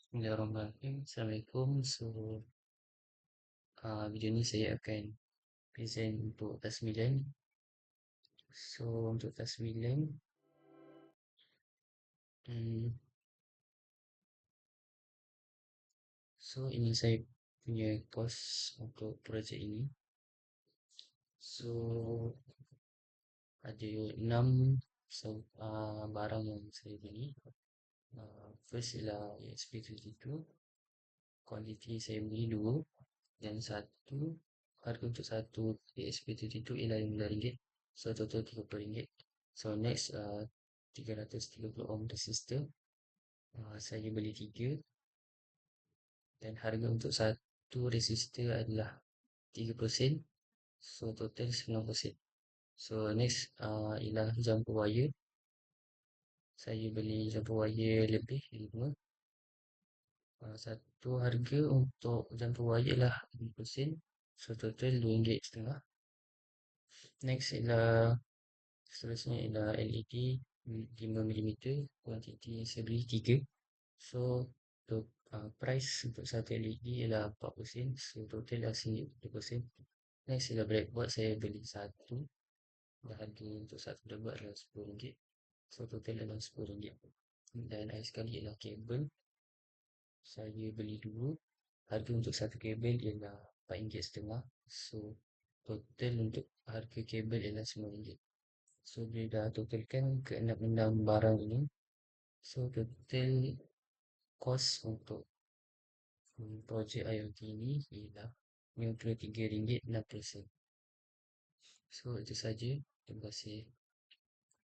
Bismillahirrahmanirrahim. Assalamualaikum. Video ni saya akan present untuk task 9. So, untuk task 9, hmm, so ini saya punya course untuk projek ini. So, ada 6 barang yang saya beli. First ialah ESP32. Kuantiti saya beli 2 dan harga untuk satu ESP32 ialah RM15. So, total RM30. So, next 330 ohm resistor. Saya beli 3 dan harga untuk satu resistor adalah 3%. So, total 9%. So, next ialah jumper wire. Saya beli jumper wire lebih 5. Satu harga untuk jumper wire ialah 5%. So, total RM2.5. Next seterusnya ialah LED 5mm. Kuantiti saya beli 3. So, untuk price untuk satu LED ialah 4%. So, total dah RM2. Next ialah breadboard, saya beli 1. Dan harga untuk satu breadboard adalah RM10. So, total adalah RM10. Dan akhir sekali ialah kabel. Saya beli 2. Harga untuk satu kabel ialah RM4.5. So, total untuk harga kabel ialah RM9. So, dia dah totalkan ke 6 barang ini. So, total cost untuk projek IoT ini ialah RM93.60. So, itu saja. Terima kasih.